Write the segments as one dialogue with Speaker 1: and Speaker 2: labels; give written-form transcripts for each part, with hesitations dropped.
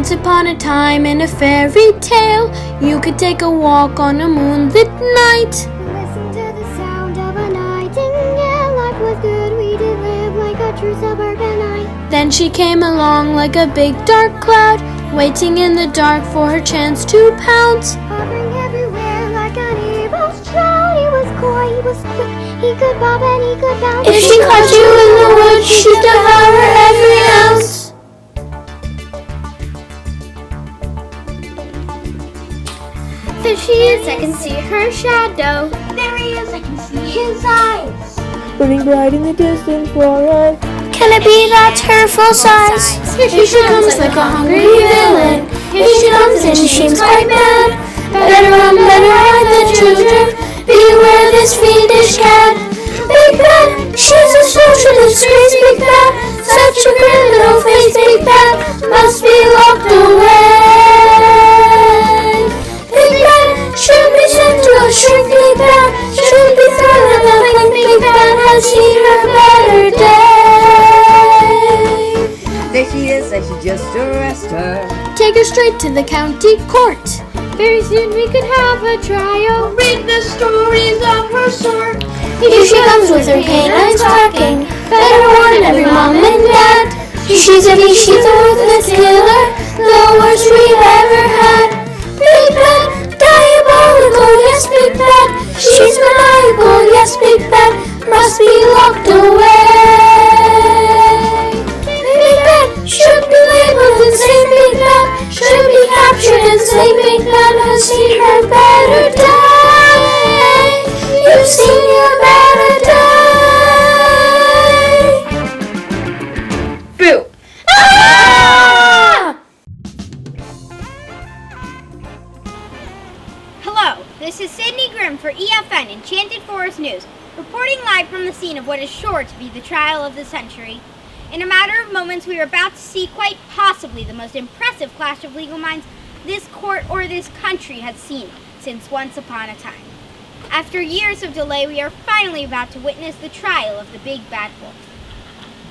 Speaker 1: Once upon a time in a fairy tale, you could take a walk on a moonlit night.
Speaker 2: Listen to the sound of a nightingale. Life was good, we did live like a true suburbanite.
Speaker 1: Then she came along like a big dark cloud, waiting in the dark for her chance to pounce.
Speaker 2: Hovering everywhere like an evil shroud. He was coy, he was quick, he could bob and he could bounce.
Speaker 1: If she caught you in the woods, she'd devour every ounce.
Speaker 2: There she is, I can see her shadow. There he is, I can see his eyes.
Speaker 3: Burning bright in the distant forest.
Speaker 1: Can it be that's her full size? Here she comes like a hungry villain. Here she comes and she seems quite mad. Better run, better hide the children. Beware this fiendish cat. Big Bad, she's a social disgrace. Big Bad, such a criminal face. Big Bad must be locked away. Big Bad should be sent to a shrink. Big Bad should be thrown in the clink. Big Bad has seen her better day.
Speaker 4: There she is, I should just arrest her.
Speaker 1: Take her straight to the county court. Very soon we could have a trial.
Speaker 2: Read the stories of her sort.
Speaker 1: Here she comes with her canines barking. Better warn every mom and dad. She's a beast, she's a ruthless killer, the worst we've ever had. Big Bad, diabolical, yes, Big Bad. She's maniacal, yes, Big Bad. Must be locked away. Big Bad should be labeled insane. Big Bad should be captured and slain. Big Bad has seen her better day. You've seen your better day.
Speaker 4: Boo!
Speaker 1: Ah!
Speaker 5: Hello, this is Sydney Grimm for EFN Enchanted Forest News, reporting live from the scene of what is sure to be the trial of the century. In a matter of moments, we are about to see quite possibly the most impressive clash of legal minds this court or this country has seen since once upon a time. After years of delay, we are finally about to witness the trial of the Big Bad Wolf.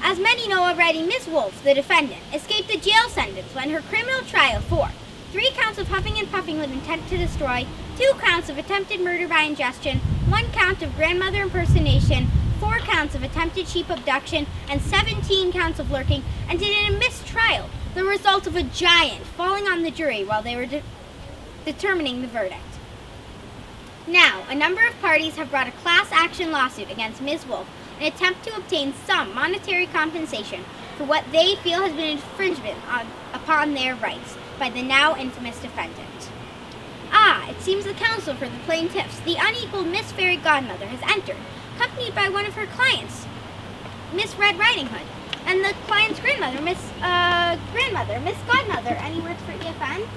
Speaker 5: As many know already, Miss Wolf, the defendant, escaped a jail sentence when her criminal trial for 3 counts of huffing and puffing with intent to destroy, 2 counts of attempted murder by ingestion, 1 count of grandmother impersonation, 4 counts of attempted sheep abduction, and 17 counts of lurking, ended in a mistrial, the result of a giant falling on the jury while they were determining the verdict. Now, a number of parties have brought a class action lawsuit against Ms. Wolf in an attempt to obtain some monetary compensation for what they feel has been an infringement upon their rights by the now infamous defendant. It seems the counsel for the plaintiffs, the unequaled Miss Fairy Godmother, has entered, accompanied by one of her clients, Miss Red Riding Hood, and the client's grandmother, Miss Godmother. Any words for EFN?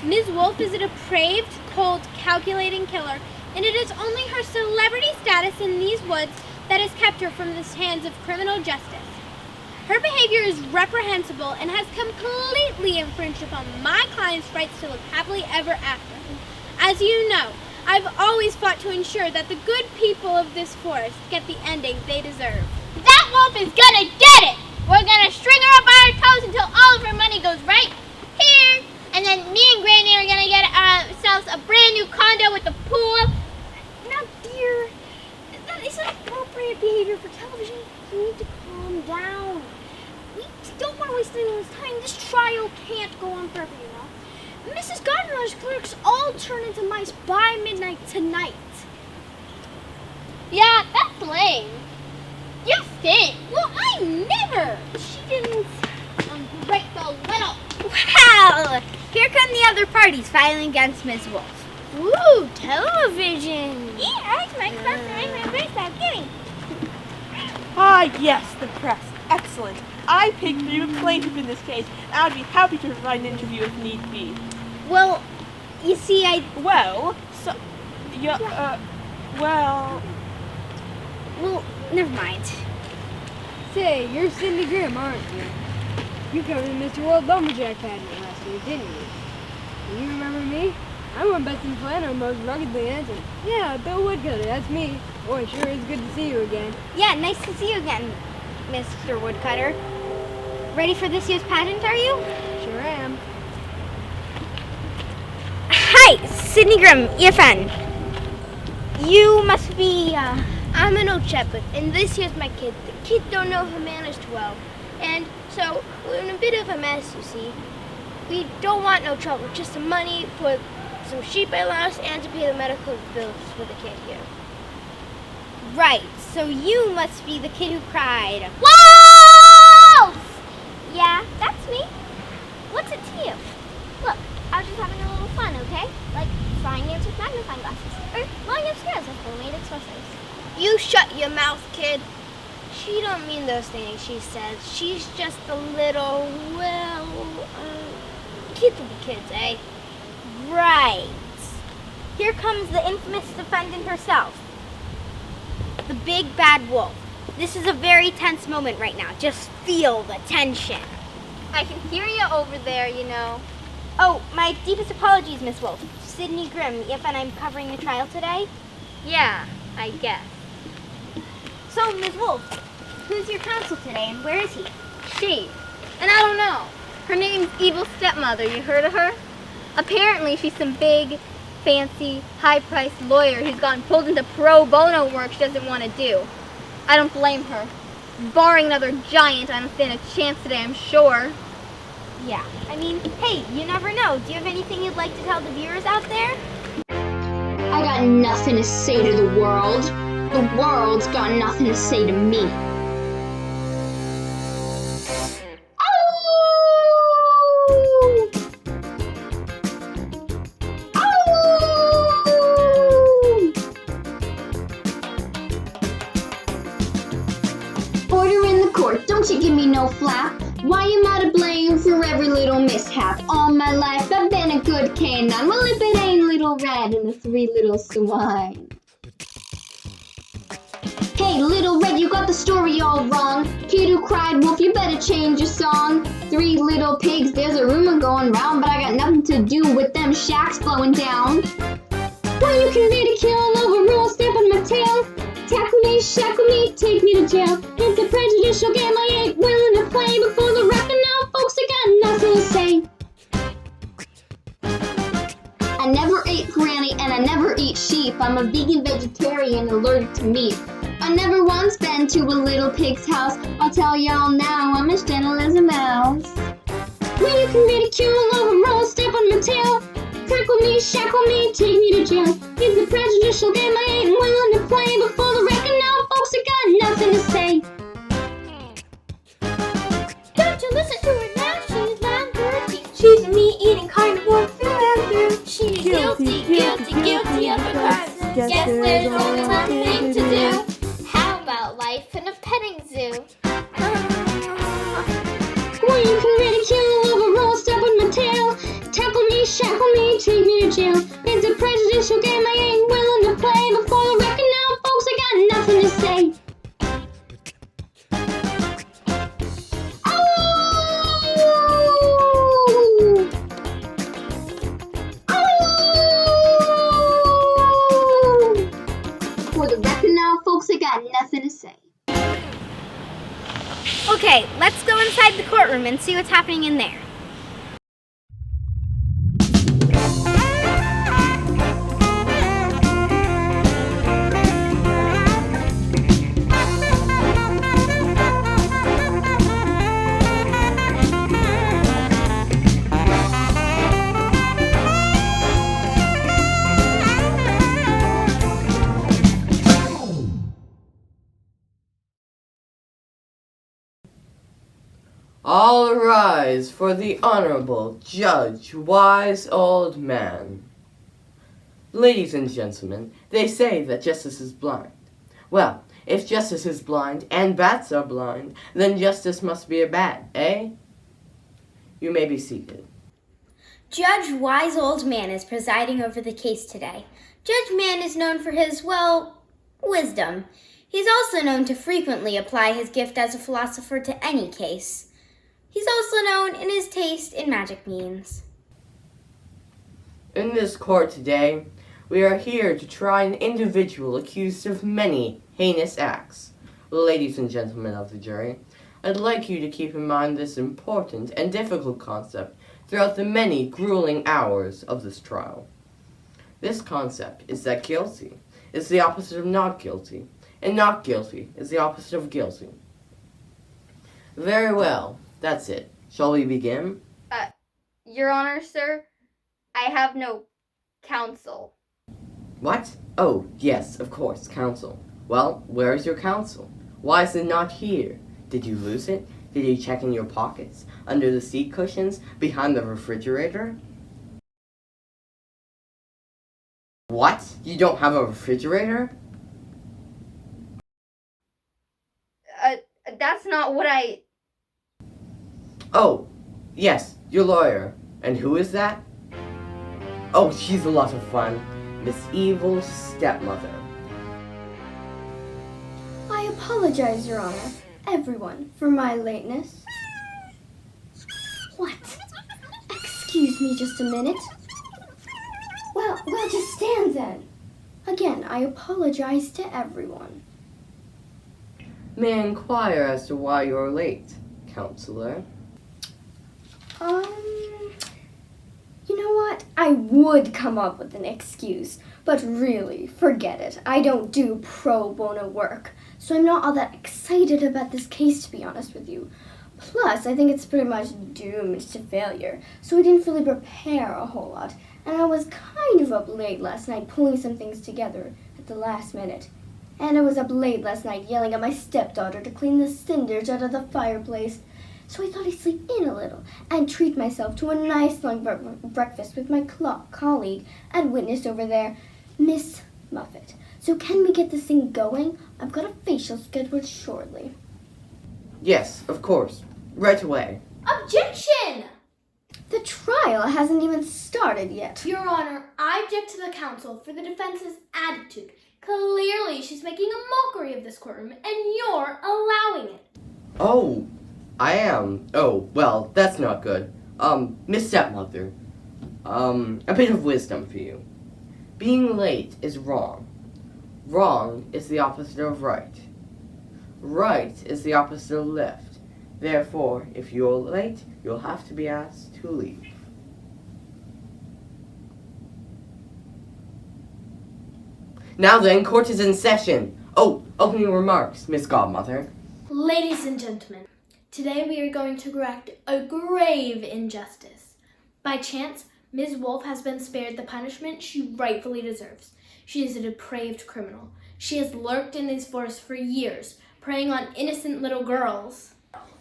Speaker 6: Ms. Wolf is a depraved, cold, calculating killer, and it is only her celebrity status in these woods that has kept her from the hands of criminal justice. Her behavior is reprehensible and has completely infringed upon my client's rights to live happily ever after. As you know, I've always fought to ensure that the good people of this forest get the ending they deserve.
Speaker 7: That wolf is gonna get it! We're gonna string her up by our toes until all of her money goes right here! And then me and Granny are gonna get ourselves a brand new condo with a pool.
Speaker 5: Now, dear, that isn't appropriate behavior for television. You need to calm down. We don't want to waste anyone's time. This trial can't go on forever, you know. Mrs. Gardner's clerks all turn into mice by midnight tonight.
Speaker 7: Yeah, that's lame. You think?
Speaker 5: Well, I never.
Speaker 7: She didn't break the little.
Speaker 5: Well, here come the other parties filing against Ms. Wolf.
Speaker 6: Ooh, television!
Speaker 5: Yeah, I like my class. I my first time. Gimme.
Speaker 3: Yes, the press. Excellent. I picked the plaintiff in this case, and I'd be happy to provide an interview if need be.
Speaker 5: Well, you see,
Speaker 3: Well,
Speaker 5: never mind.
Speaker 8: Say, you're Sydney Grimm, aren't you? You covered the Mr. World Lumberjack pageant last year, didn't you? You remember me? I won Best in Plan on Most Ruggedly Handsome. Yeah, Bill Woodcutter, that's me. Boy, sure is good to see you again.
Speaker 5: Yeah, nice to see you again, Mr. Woodcutter. Ready for this year's pageant, are you?
Speaker 8: Sure am.
Speaker 5: Hi, Sydney Grimm, EFN. You must be,
Speaker 6: I'm an old shepherd, and this here's my kid. The kid don't know her manners too well, and so we're in a bit of a mess, you see. We don't want no trouble, just some money for some sheep I lost and to pay the medical bills for the kid here.
Speaker 5: right, so you must be the kid who cried.
Speaker 7: Wolf! Yeah, that's me. What's it to you? Look, I was just having a little fun, okay? Like flying ants with magnifying glasses, or blowing up stairs with homemade explosives.
Speaker 6: You shut your mouth, kid. She don't mean those things she says. She's just a little, kids will be kids, eh?
Speaker 5: Right. Here comes the infamous defendant herself. The big bad wolf. This is a very tense moment right now. Just feel the tension.
Speaker 6: I can hear you over there, you know.
Speaker 5: Oh, my deepest apologies, Miss Wolf. Sydney Grimm, and I'm covering the trial today.
Speaker 6: Yeah, I guess.
Speaker 5: So, Miss Wolf, who's your counsel today and where is he?
Speaker 6: She. And I don't know. Her name's Evil Stepmother. You heard of her? Apparently she's some big, fancy, high-priced lawyer who's gotten pulled into pro bono work she doesn't want to do. I don't blame her. Barring another giant, I don't stand a chance today, I'm sure.
Speaker 5: Yeah, I mean, hey, you never know. Do you have anything you'd like to tell the viewers out there?
Speaker 9: I got nothing to say to the world. The world's got nothing to say to me. Ow! Ow! Order in the court, don't you give me no flap. Why am I to blame for every little mishap? All my life I've been a good canine. Well, if it ain't Little Red and the three little swine. Hey, Little Red, you got the story all wrong. Kid who cried wolf, you better change your song. Three little pigs, there's a rumor going round, but I got nothing to do with them shacks blowing down. Well, you can ridicule, overrule, step on my tail. Tackle me, shackle me, take me to jail. It's a prejudicial game I ain't willing to play. Before the rockin' out, folks, I got nothing to say. I never ate granny and I never eat sheep. I'm a vegan vegetarian allergic to meat. I never once been to a little pig's house. I'll tell y'all now, I'm as gentle as a mouse. Well, you can ridicule, overrule, step on my tail. Crackle me, shackle me, take me to jail. It's a prejudicial game I ain't willing to play. Before the record now, folks, I got nothing to say.
Speaker 7: Don't you listen to her now, she's Lamberty.
Speaker 1: She's a meat-eating carnivore forever.
Speaker 7: She's guilty, guilty, guilty of her crimes. Guess there's only one thing to do. How about life in a petting zoo?
Speaker 9: Well, you can ridicule, overrule, step on my tail. Tackle me, shackle me, take me to jail. It's a prejudicial game I ain't willing to play. Before the record now, folks, I got nothing to say. Oh! Oh! For the record now, folks, I got nothing to say.
Speaker 5: Okay, let's go inside the courtroom and see what's happening in there.
Speaker 10: All rise for the Honorable Judge Wise Old Man. Ladies and gentlemen, they say that justice is blind. Well, if justice is blind and bats are blind, then justice must be a bat, eh? You may be seated.
Speaker 1: Judge Wise Old Man is presiding over the case today. Judge Man is known for his, wisdom. He's also known to frequently apply his gift as a philosopher to any case. He's also known in his taste in magic means.
Speaker 10: In this court today, we are here to try an individual accused of many heinous acts. Ladies and gentlemen of the jury, I'd like you to keep in mind this important and difficult concept throughout the many grueling hours of this trial. This concept is that guilty is the opposite of not guilty, and not guilty is the opposite of guilty. Very well, that's it. Shall we begin?
Speaker 5: Your Honor, sir, I have no counsel.
Speaker 10: What? Oh, yes, of course, counsel. Well, where is your counsel? Why is it not here? Did you lose it? Did you check in your pockets, under the seat cushions, behind the refrigerator? What? You don't have a refrigerator?
Speaker 5: That's not what I...
Speaker 10: Oh, yes, your lawyer. And who is that? Oh, she's a lot of fun. Miss Evil Stepmother.
Speaker 1: I apologize, Your Honor, everyone, for my lateness. What? Excuse me just a minute. Well, just stand then. Again, I apologize to everyone.
Speaker 10: May I inquire as to why you're late, counselor?
Speaker 1: You know what? I would come up with an excuse, but really, forget it. I don't do pro bono work, so I'm not all that excited about this case, to be honest with you. Plus, I think it's pretty much doomed to failure, so I didn't really prepare a whole lot, and I was kind of up late last night pulling some things together at the last minute. And I was up late last night yelling at my stepdaughter to clean the cinders out of the fireplace. So I thought I'd sleep in a little and treat myself to a nice long breakfast with my colleague and witness over there, Miss Muffet. So can we get this thing going? I've got a facial scheduled shortly.
Speaker 10: Yes, of course. Right away.
Speaker 6: Objection!
Speaker 1: The trial hasn't even started yet.
Speaker 6: Your Honor, I object to the counsel for the defense's attitude. Clearly, she's making a mockery of this courtroom, and you're allowing it.
Speaker 10: Oh, I am. Oh, well, that's not good. Miss Stepmother, a bit of wisdom for you. Being late is wrong. Wrong is the opposite of right. Right is the opposite of left. Therefore, if you're late, you'll have to be asked to leave. Now then, court is in session. Oh, opening remarks, Miss Godmother.
Speaker 6: Ladies and gentlemen, today we are going to correct a grave injustice. By chance, Ms. Wolf has been spared the punishment she rightfully deserves. She is a depraved criminal. She has lurked in these forests for years, preying on innocent little girls.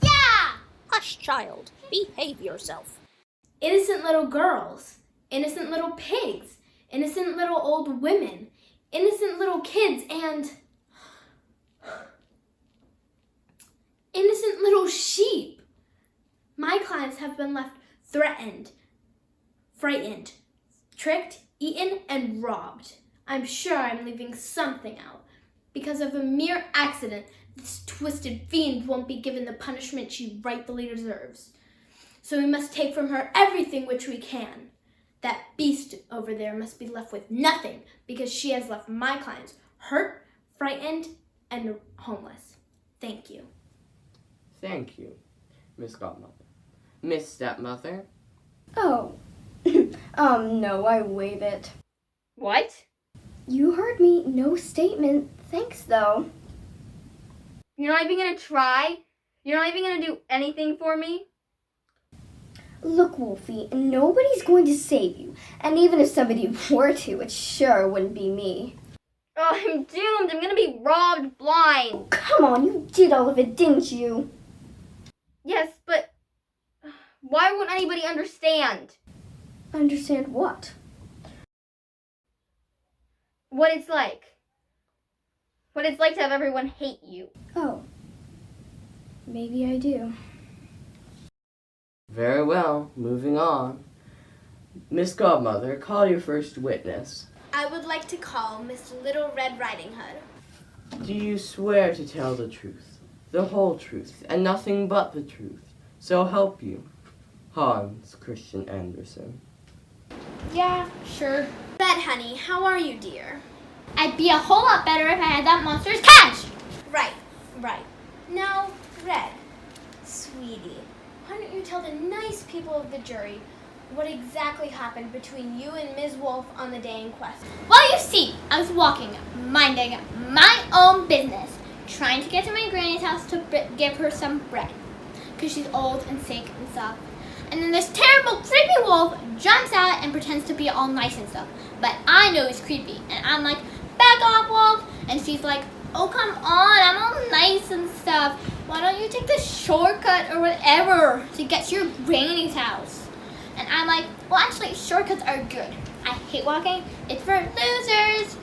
Speaker 7: Yeah!
Speaker 11: Hush, child. Behave yourself.
Speaker 6: Innocent little girls. Innocent little pigs. Innocent little old women. Innocent little kids and innocent little sheep. My clients have been left threatened, frightened, tricked, eaten, and robbed. I'm sure I'm leaving something out. Because of a mere accident, this twisted fiend won't be given the punishment she rightfully deserves. So we must take from her everything which we can. That beast over there must be left with nothing because she has left my clients hurt, frightened, and homeless. Thank you.
Speaker 10: Thank you, Miss Godmother. Miss Stepmother?
Speaker 1: Oh, no, I waive it.
Speaker 5: What?
Speaker 1: You heard me. No statement. Thanks, though.
Speaker 5: You're not even gonna try? You're not even gonna do anything for me?
Speaker 1: Look, Wolfie, nobody's going to save you. And even if somebody were to, it sure wouldn't be me.
Speaker 5: Oh, I'm doomed. I'm gonna be robbed blind.
Speaker 1: Come on, you did all of it, didn't you?
Speaker 5: Yes, but why won't anybody understand?
Speaker 1: Understand what?
Speaker 5: What it's like. What it's like to have everyone hate you.
Speaker 1: Oh, maybe I do.
Speaker 10: Very well, moving on. Miss Godmother, call your first witness.
Speaker 6: I would like to call Miss Little Red Riding Hood.
Speaker 10: Do you swear to tell the truth, the whole truth, and nothing but the truth? So help you, Hans Christian Andersen.
Speaker 6: Yeah, sure. Red, honey, how are you, dear? I'd be a whole lot better if I had that monster's cash! Right. No, Red. Sweetie, why don't you tell the nice people of the jury what exactly happened between you and Ms. Wolf on the day in question? Well, you see, I was walking, minding my own business, trying to get to my granny's house to give her some bread, because she's old and sick and stuff. And then this terrible, creepy wolf jumps out and pretends to be all nice and stuff. But I know he's creepy, and I'm like, back off, wolf. And she's like, oh, come on, I'm all nice and stuff. Why don't you take the shortcut or whatever to get to your granny's house? And I'm like, well, actually, shortcuts are good. I hate walking. It's for losers.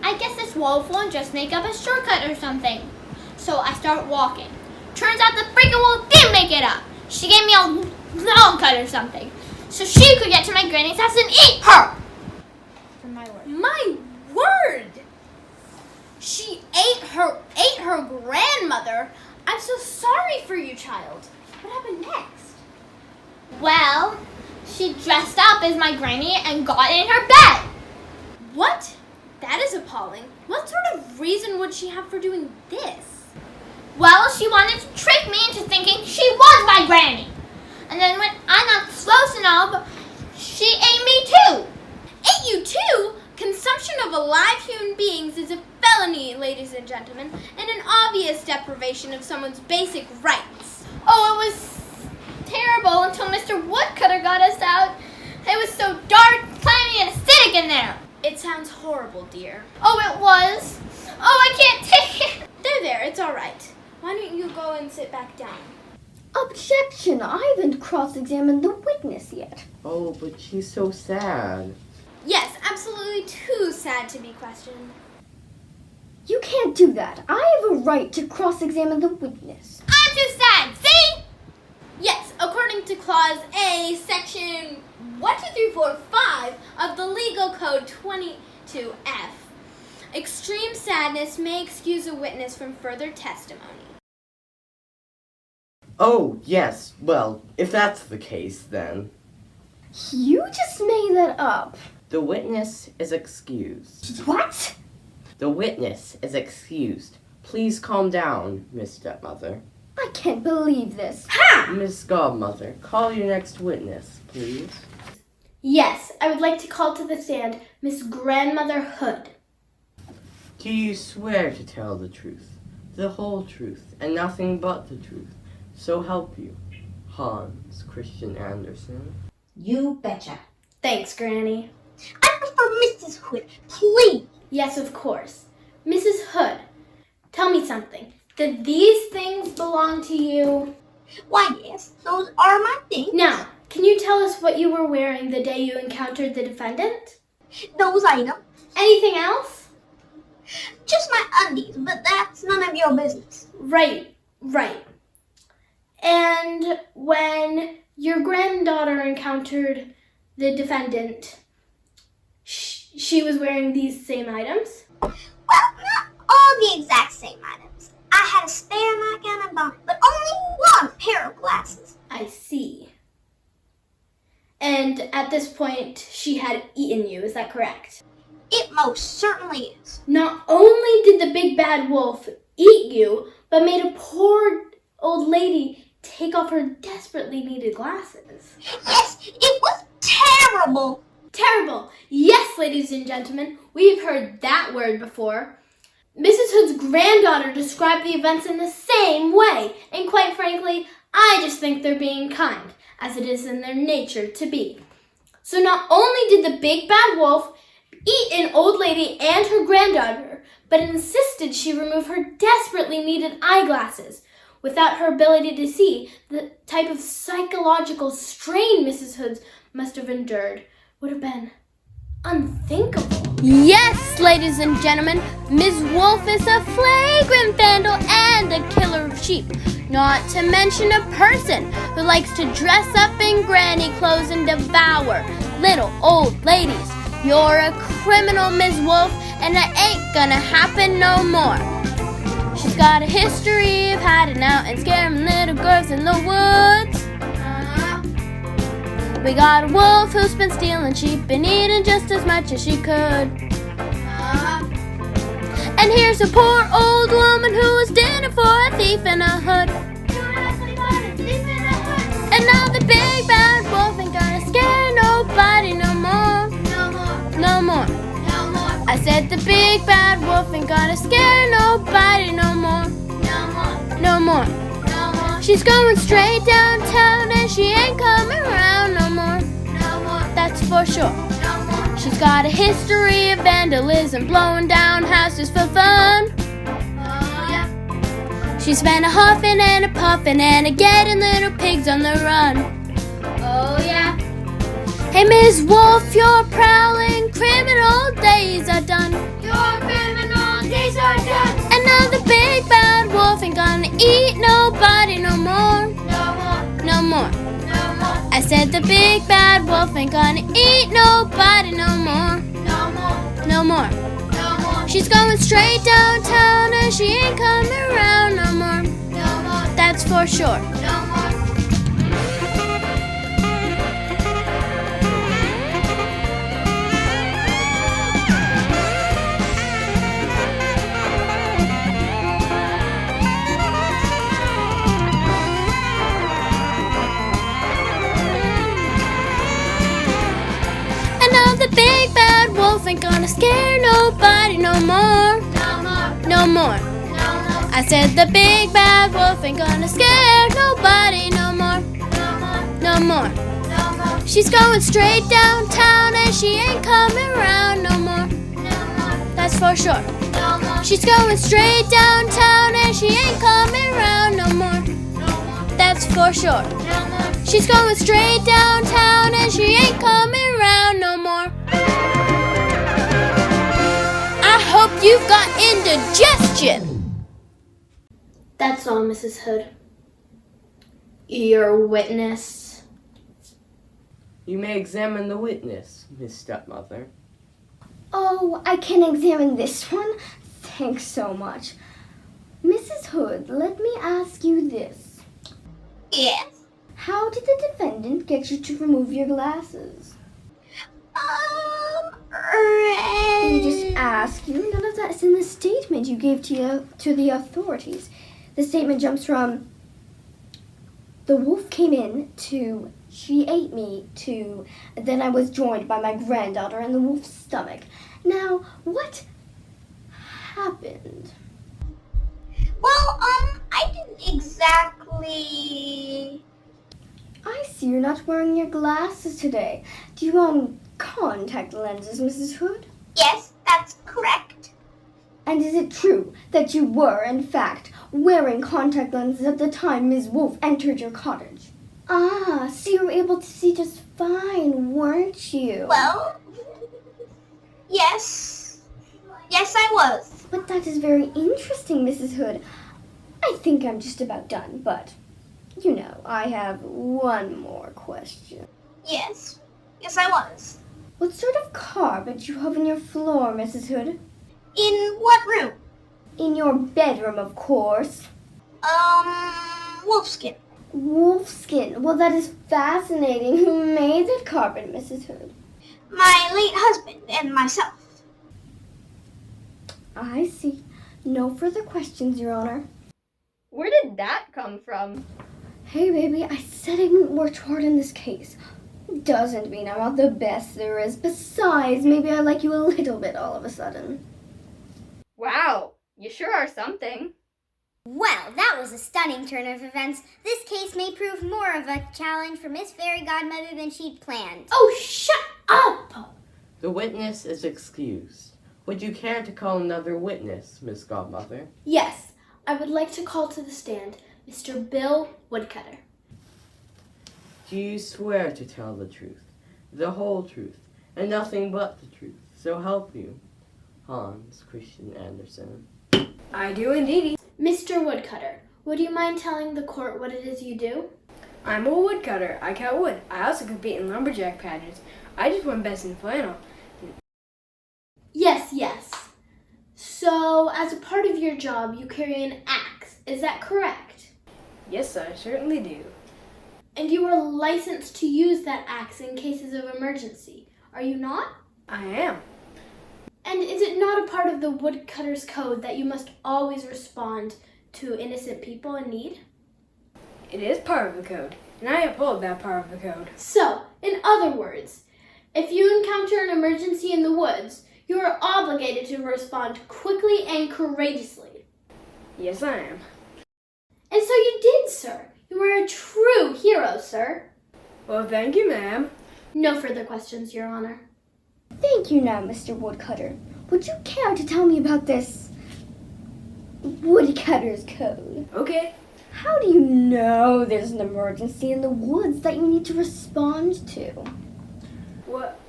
Speaker 6: I guess this wolf won't just make up a shortcut or something. So I start walking. Turns out the freaking wolf didn't make it up. She gave me a long cut or something, so she could get to my granny's house and eat her. For my word. My word! She ate her grandmother. I'm so sorry for you, child. What happened next? Well, she dressed up as my granny and got in her bed. What? That is appalling. What sort of reason would she have for doing this? Well, she wanted to trick me into thinking she was my granny. And then when I'm not close enough, she ate me too. Ate you too? Consumption of alive human beings is a felony, ladies and gentlemen, and an obvious deprivation of someone's basic rights. Oh, it was terrible until Mr. Woodcutter got us out. It was so dark, clammy, and acidic in there. It sounds horrible, dear. Oh, it was. Oh, I can't take it. There, it's all right. Why don't you go and sit back down?
Speaker 7: Objection! I haven't cross-examined the witness yet.
Speaker 10: Oh, but she's so sad.
Speaker 6: Yes, absolutely too sad to be questioned.
Speaker 7: You can't do that. I have a right to cross-examine the witness.
Speaker 6: I'm too sad, see? Yes, according to Clause A, Section 12345 of the Legal Code 22F, extreme sadness may excuse a witness from further testimony.
Speaker 10: Oh, yes. Well, if that's the case, then
Speaker 7: You just made that up.
Speaker 10: the witness is excused.
Speaker 7: What?
Speaker 10: The witness is excused. Please calm down, Miss Stepmother.
Speaker 7: I can't believe this.
Speaker 10: Miss Godmother, call your next witness, please.
Speaker 6: Yes, I would like to call to the stand Miss Grandmother Hood.
Speaker 10: Do you swear to tell the truth, the whole truth, and nothing but the truth? So help you, Hans Christian Andersen.
Speaker 4: You betcha.
Speaker 6: Thanks, Granny.
Speaker 2: I prefer Mrs. Hood, please.
Speaker 6: Yes, of course. Mrs. Hood, tell me something. Did these things belong to you?
Speaker 2: Why, yes, those are my things.
Speaker 6: Now, can you tell us what you were wearing the day you encountered the defendant?
Speaker 2: Those items.
Speaker 6: Anything else?
Speaker 2: Just my undies, but that's none of your business.
Speaker 6: Right. And when your granddaughter encountered the defendant, she was wearing these same items?
Speaker 2: Well, not all the exact same items. I had a spare nightgown and bonnet, but only one pair of glasses.
Speaker 6: I see. And at this point, she had eaten you, is that correct?
Speaker 2: It most certainly is.
Speaker 6: Not only did the big bad wolf eat you, but made a poor old lady take off her desperately needed glasses.
Speaker 2: Yes, it was terrible.
Speaker 6: Terrible. Yes, ladies and gentlemen, we've heard that word before. Mrs. Hood's granddaughter described the events in the same way, and quite frankly, I just think they're being kind, as it is in their nature to be. So not only did the big bad wolf eat an old lady and her granddaughter, but insisted she remove her desperately needed eyeglasses. Without her ability to see, the type of psychological strain Mrs. Hood must have endured would have been unthinkable. Yes, ladies and gentlemen, Ms. Wolf is a flagrant vandal and a killer of sheep. Not to mention a person who likes to dress up in granny clothes and devour little old ladies. You're a criminal, Ms. Wolf, and it ain't gonna happen no more. She's got a history of hiding out and scaring little girls in the woods. We got a wolf who's been stealing sheep and eating just as much as she could. And here's a poor old woman who was dinner for a thief in a hood.
Speaker 1: said the big bad wolf ain't gonna scare nobody no more. No more. She's going straight downtown and she ain't coming around no more. That's for sure. She's got a history of vandalism, blowing down houses for fun. She's been a huffing and a puffing and a getting little pigs on the run. Oh yeah. Hey Miss Wolf, your prowling criminal days are done. Your criminal days are done. And now the big bad wolf ain't gonna eat nobody no more. No more. I said the big bad wolf ain't gonna eat nobody no more. No more. She's going straight downtown and she ain't coming around no more. That's for sure. And now the big bad wolf ain't gonna scare nobody no more. No more. I said the big bad wolf ain't gonna scare nobody no more. No more. She's going straight downtown and she ain't coming around no more. That's for sure. She's going straight downtown and she ain't coming around no more. That's for sure. She's going straight downtown and she ain't coming around no more. I hope you've got indigestion.
Speaker 12: That's all, Mrs. Hood. Your witness.
Speaker 10: You may examine the witness, Miss Stepmother.
Speaker 13: Oh, I can examine this one? Thanks so much. Mrs. Hood, let me ask you this.
Speaker 2: Yes?
Speaker 13: How did the defendant get you to remove your glasses? You just ask. You none of that's in the statement you gave to the authorities. The statement jumps from the wolf came in to she ate me to then I was joined by my granddaughter in the wolf's stomach. Now, what happened?
Speaker 2: Well, I didn't exactly...
Speaker 13: I see you're not wearing your glasses today. Do you own contact lenses, Mrs. Hood?
Speaker 2: Yes, that's correct.
Speaker 13: And is it true that you were, in fact, wearing contact lenses at the time Ms. Wolf entered your cottage? Ah, so you were able to see just fine, weren't you?
Speaker 2: Well, yes. Yes, I was.
Speaker 13: But that is very interesting, Mrs. Hood. I think I'm just about done, but, you know, I have one more question.
Speaker 2: Yes. Yes, I was.
Speaker 13: What sort of carpet do you have in your floor, Mrs. Hood?
Speaker 2: In what room?
Speaker 13: In your bedroom, of course.
Speaker 2: Wolfskin.
Speaker 13: Wolfskin. Well, that is fascinating. Who made that carpet, Mrs. Hood?
Speaker 2: My late husband and myself.
Speaker 13: I see. No further questions, Your Honor.
Speaker 12: Where did that come from?
Speaker 13: Hey, baby, I said I wouldn't work hard in this case. Doesn't mean I'm not the best there is. Besides, maybe I like you a little bit all of a sudden.
Speaker 12: Wow, you sure are something.
Speaker 5: Well, that was a stunning turn of events. This case may prove more of a challenge for Miss Fairy Godmother than she'd planned.
Speaker 12: Oh, shut up!
Speaker 10: The witness is excused. Would you care to call another witness, Miss Godmother?
Speaker 12: Yes, I would like to call to the stand Mr. Bill Woodcutter.
Speaker 10: Do you swear to tell the truth, the whole truth, and nothing but the truth, so help you? Hans Christian Andersen.
Speaker 8: I do indeed.
Speaker 12: Mr. Woodcutter, would you mind telling the court what it is you do?
Speaker 8: I'm a woodcutter. I cut wood. I also compete in lumberjack pageants. I just won best in flannel.
Speaker 12: Yes. So, as a part of your job, you carry an axe. Is that correct?
Speaker 8: Yes, I certainly do.
Speaker 12: And you are licensed to use that axe in cases of emergency, are you not?
Speaker 8: I am.
Speaker 12: And is it not a part of the woodcutter's code that you must always respond to innocent people in need?
Speaker 8: It is part of the code, and I uphold that part of the code.
Speaker 12: So, in other words, if you encounter an emergency in the woods, You are obligated to respond quickly and courageously.
Speaker 8: Yes, I am.
Speaker 12: And so you did, sir. You are a true hero, sir.
Speaker 8: Well, thank you, ma'am.
Speaker 12: No further questions, Your Honor.
Speaker 13: Thank you now, Mr. Woodcutter. Would you care to tell me about this Woodcutter's code?
Speaker 8: Okay.
Speaker 13: How do you know there's an emergency in the woods that you need to respond to?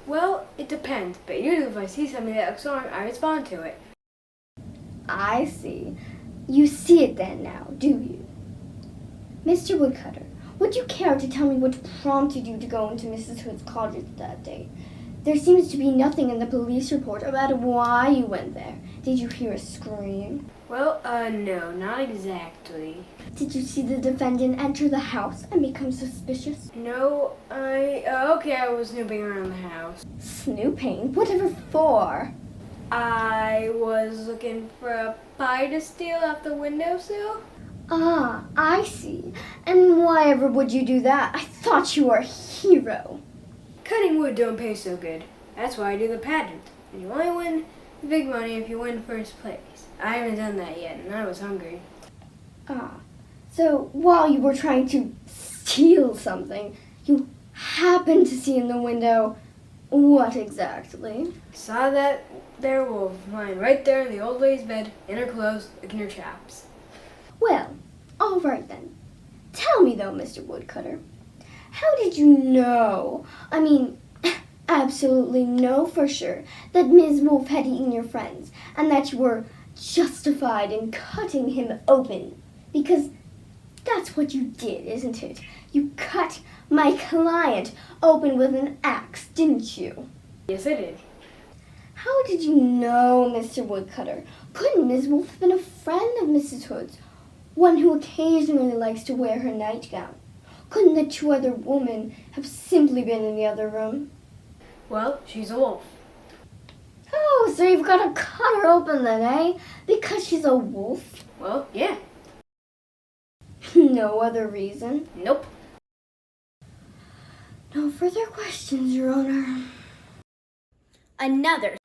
Speaker 8: Well, it depends, but usually if I see something that looks wrong, I respond to it.
Speaker 13: I see. You see it then now, do you? Mr. Woodcutter, would you care to tell me what prompted you to go into Mrs. Hood's cottage that day? There seems to be nothing in the police report about why you went there. Did you hear a scream?
Speaker 8: Well, no, not exactly.
Speaker 13: Did you see the defendant enter the house and become suspicious?
Speaker 8: No, I was snooping around the house.
Speaker 13: Snooping? Whatever for?
Speaker 8: I was looking for a pie to steal off the windowsill.
Speaker 13: Ah, I see. And why ever would you do that? I thought you were a hero.
Speaker 8: Cutting wood don't pay so good. That's why I do the pageant. And you only win the big money if you win first place. I haven't done that yet, and I was hungry.
Speaker 13: Ah, so while you were trying to steal something, you happened to see in the window what exactly?
Speaker 8: Saw that there wolf lying right there in the old lady's bed, in her clothes, licking her chops.
Speaker 13: Well, all right then. Tell me though, Mr. Woodcutter, how did you know, absolutely know for sure, that Ms. Wolf had eaten your friends, and that you were justified in cutting him open? Because that's what you did, isn't it? You cut my client open with an axe, didn't you?
Speaker 8: Yes, I did.
Speaker 13: How did you know, Mr. Woodcutter? Couldn't Ms. Wolf have been a friend of Mrs. Hood's, one who occasionally likes to wear her nightgown? Couldn't the two other women have simply been in the other room?
Speaker 8: Well, she's a wolf.
Speaker 13: Oh, so you've got to cut her open then, eh? Because she's a wolf?
Speaker 8: Well, yeah.
Speaker 13: No other reason?
Speaker 8: Nope.
Speaker 13: No further questions, Your Honor.
Speaker 5: Another.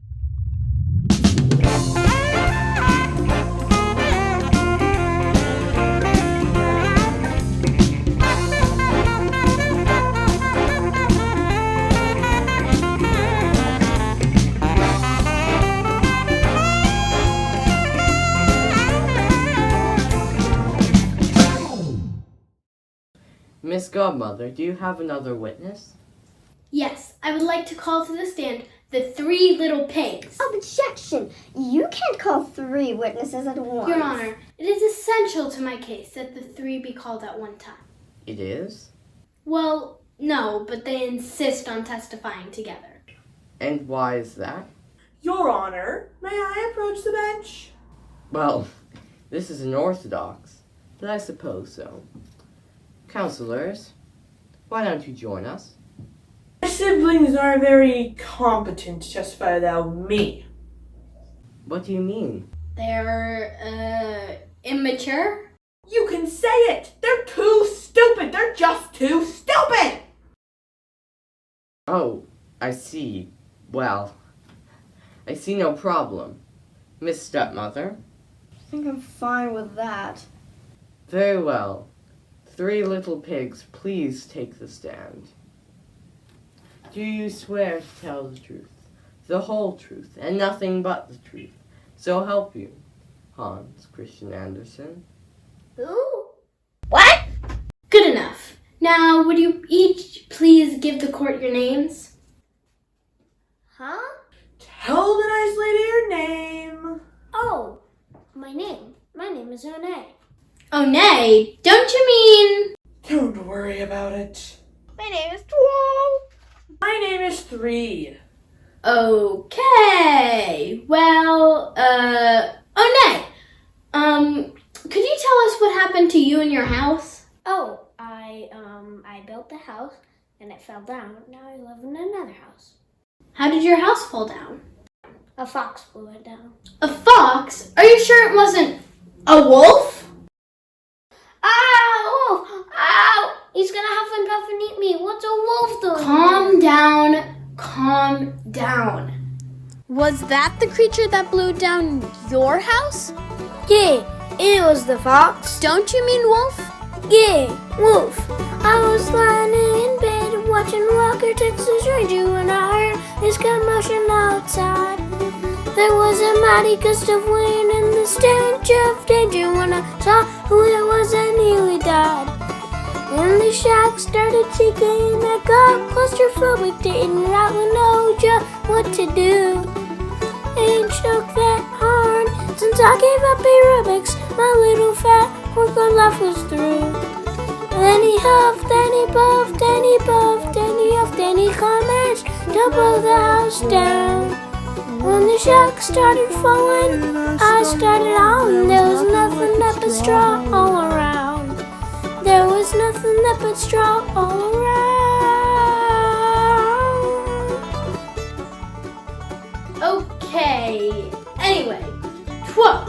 Speaker 10: Miss Godmother, do you have another witness?
Speaker 12: Yes, I would like to call to the stand the 3 little pigs.
Speaker 13: Objection! You can't call 3 witnesses at once.
Speaker 12: Your Honor, it is essential to my case that the 3 be called at one time.
Speaker 10: It is?
Speaker 12: Well, no, but they insist on testifying together.
Speaker 10: And why is that?
Speaker 3: Your Honor, may I approach the bench?
Speaker 10: Well, this is unorthodox, but I suppose so. Counselors, why don't you join us?
Speaker 3: My siblings are very competent to testify without me.
Speaker 10: What do you mean?
Speaker 12: They're, immature?
Speaker 3: You can say it! They're too stupid! They're just too stupid!
Speaker 10: Oh, I see. Well, I see no problem. Miss Stepmother?
Speaker 13: I think I'm fine with that.
Speaker 10: Very well. 3 little pigs, please take the stand. Do you swear to tell the truth, the whole truth, and nothing but the truth? So help you, Hans Christian Andersen.
Speaker 12: Ooh. What? Good enough. Now, would you each please give the court your names?
Speaker 7: Huh?
Speaker 3: Tell the nice lady your name.
Speaker 7: Oh, my name. My name is One.
Speaker 12: Oh, nay. Don't you mean...
Speaker 3: Don't worry about it.
Speaker 7: My name is 12.
Speaker 3: My name is 3.
Speaker 12: Okay. Well, oh, nay. Could you tell us what happened to you in your house?
Speaker 7: Oh, I built the house and it fell down. Now I live in another house.
Speaker 12: How did your house fall down?
Speaker 7: A fox blew it down.
Speaker 12: A fox? Are you sure it wasn't a wolf?
Speaker 7: Ow! Wolf! Ow! He's gonna huff and puff and eat me. What's a wolf doing?
Speaker 12: Calm down. Calm down.
Speaker 6: Was that the creature that blew down your house?
Speaker 1: Yeah, it was the fox.
Speaker 6: Don't you mean wolf?
Speaker 1: Yeah, wolf. I was lying in bed watching Walker Texas Ranger when I heard his commotion outside. There was a mighty gust of wind and the stench of danger when I saw who it was that nearly died. And the shack started shaking, I got claustrophobic, didn't rightly know just what to do. Ain't shook that hard since I gave up aerobics, my little fat worker life was through. Then he huffed, then he puffed, then he puffed, then he huffed, then he commenced to blow the house down. When the shack started falling, I started howling. There was nothing but straw all around. There was nothing but straw all around.
Speaker 12: Okay. Anyway, 12.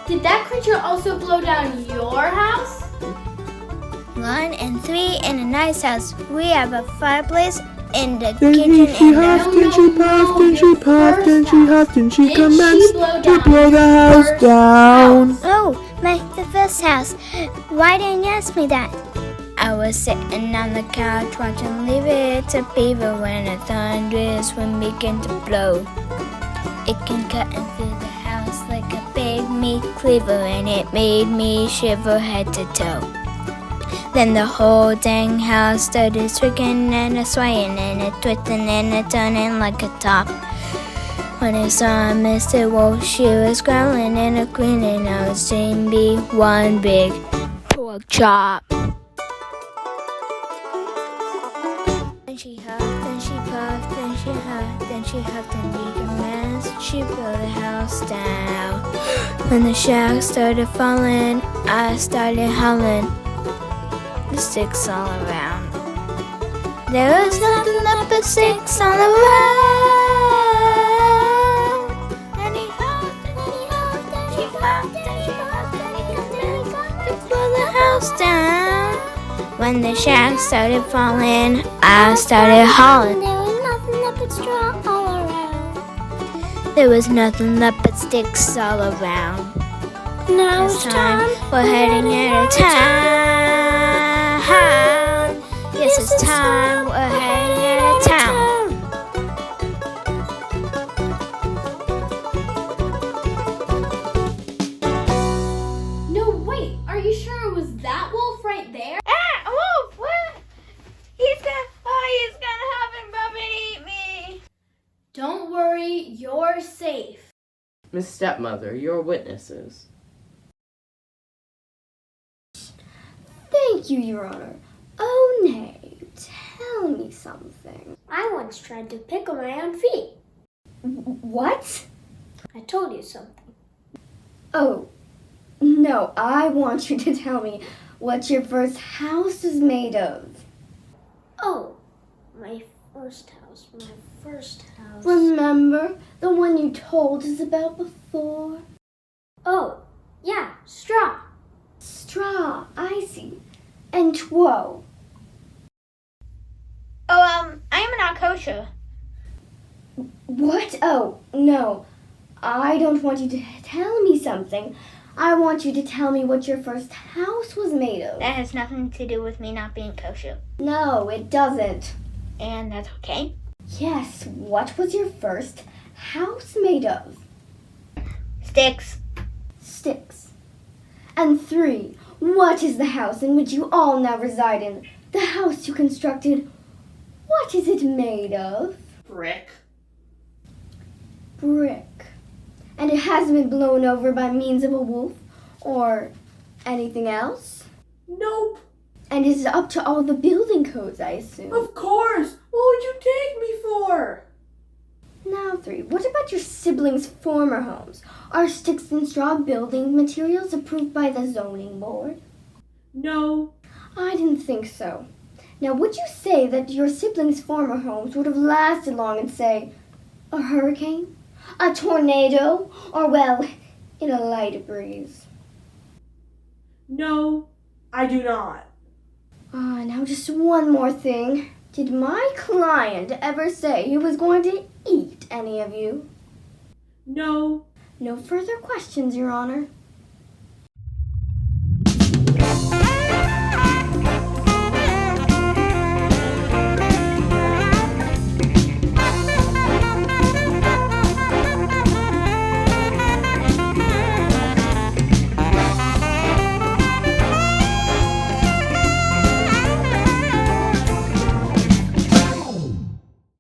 Speaker 12: Did that creature also blow down your house?
Speaker 7: 1 and 3 in a nice house. We have a fireplace in the
Speaker 3: Then
Speaker 7: kitchen
Speaker 3: she
Speaker 7: and
Speaker 3: huffed and she puffed and she puffed and she huffed and she commenced to blow the house down.
Speaker 7: Oh, the first house. Why didn't you ask me that? I was sitting on the couch watching Leave It to Beaver when a thunderous wind began to blow. It can cut into the house like a big meat cleaver, and it made me shiver head to toe. Then the whole dang house started swinging and a-swaying and a-twisting and a-turning like a top. When I saw Mr. Wolf, she was growling and a-grinning. I was seeing be one big pork chop. Then she huffed, then she puffed, then she huffed, then she huffed, and she commenced. She blew the house down. When the shack started falling, I started howling. The sticks all around. There was nothing but sticks all around. And he huffed, and he huffed, and she huffed, and she huffed, and he commenced to blow the house down. When the shack started falling, I started howling.
Speaker 1: There was nothing but straw all around.
Speaker 7: There was nothing but sticks all around.
Speaker 1: Now it's time.
Speaker 7: We're heading out of town. Yes, it's time. We're heading out of town.
Speaker 12: No, wait. Are you sure it was that wolf right there?
Speaker 5: Ah, wolf! What? He's gonna huff and puff and eat me.
Speaker 12: Don't worry, you're safe.
Speaker 10: Miss Stepmother, your witnesses.
Speaker 13: Thank you, Your Honor. Oh, nay, tell me something.
Speaker 2: I once tried to pickle my own feet.
Speaker 13: What?
Speaker 2: I told you something.
Speaker 13: Oh, no, I want you to tell me what your first house is made of.
Speaker 2: Oh, my first house.
Speaker 13: Remember the one you told us about before?
Speaker 2: Oh, yeah, straw.
Speaker 13: Straw, I see. And whoa.
Speaker 5: Oh, I am not kosher.
Speaker 13: What? Oh, no. I don't want you to tell me something. I want you to tell me what your first house was made of.
Speaker 5: That has nothing to do with me not being kosher.
Speaker 13: No, it doesn't.
Speaker 5: And that's okay?
Speaker 13: Yes, what was your first house made of?
Speaker 5: Sticks.
Speaker 13: Sticks. And 3, what is the house in which you all now reside in? The house you constructed, what is it made of?
Speaker 10: Brick.
Speaker 13: Brick. And it hasn't been blown over by means of a wolf or anything else?
Speaker 3: Nope.
Speaker 13: And is it up to all the building codes, I assume?
Speaker 3: Of course. What would you take me for?
Speaker 13: Now 3, what about your siblings' former homes? Are sticks and straw building materials approved by the zoning board?
Speaker 3: No.
Speaker 13: I didn't think so. Now, would you say that your siblings' former homes would have lasted long in, say, a hurricane, a tornado, or, well, in a light breeze?
Speaker 3: No, I do not.
Speaker 13: Now just one more thing. Did my client ever say he was going to eat any of you?
Speaker 3: No.
Speaker 13: No further questions, Your Honor.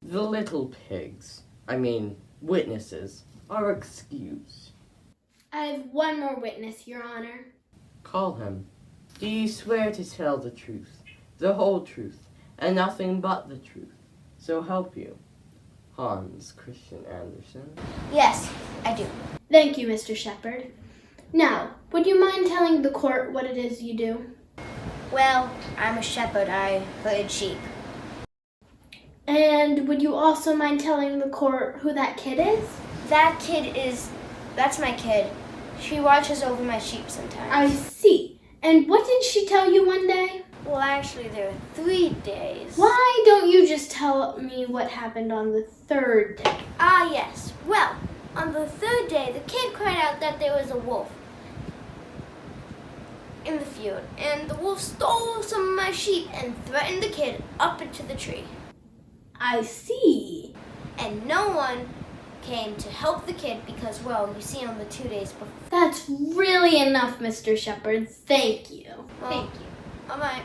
Speaker 10: The little pigs, witnesses, are excused.
Speaker 12: I have one more witness, Your Honor.
Speaker 10: Call him. Do you swear to tell the truth, the whole truth, and nothing but the truth? So help you, Hans Christian Andersen.
Speaker 1: Yes, I do.
Speaker 12: Thank you, Mr. Shepherd. Now, would you mind telling the court what it is you do?
Speaker 1: Well, I'm a shepherd. I herd sheep.
Speaker 12: And would you also mind telling the court who that kid is?
Speaker 1: That's my kid. She watches over my sheep sometimes.
Speaker 12: I see. And what did she tell you one day?
Speaker 1: Well, actually, there are 3 days.
Speaker 12: Why don't you just tell me what happened on the 3rd day?
Speaker 1: Ah, yes. Well, on the 3rd day, the kid cried out that there was a wolf in the field, and the wolf stole some of my sheep and threatened the kid up into the tree.
Speaker 12: I see.
Speaker 1: And no one came to help the kid because, well, you see, on the 2 days before.
Speaker 12: That's really enough, Mr. Shepherd. Thank you.
Speaker 1: Well, thank you. All right.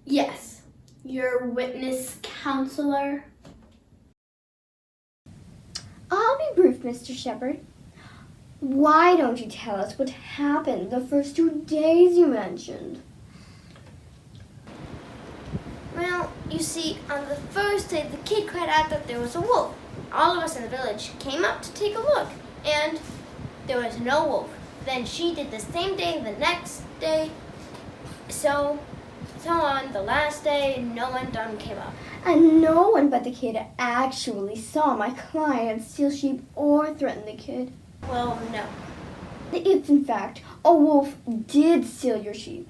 Speaker 12: Yes, your witness counselor.
Speaker 13: I'll be brief, Mr. Shepherd. Why don't you tell us what happened the first 2 days you mentioned?
Speaker 1: Well, you see, on the first day, the kid cried out that there was a wolf. All of us in the village came up to take a look, and there was no wolf. Then she did the same day the next day, so on. The last day, no one done came up.
Speaker 13: And no one but the kid actually saw my client steal sheep or threaten the kid.
Speaker 1: Well, no.
Speaker 13: If, in fact, a wolf did steal your sheep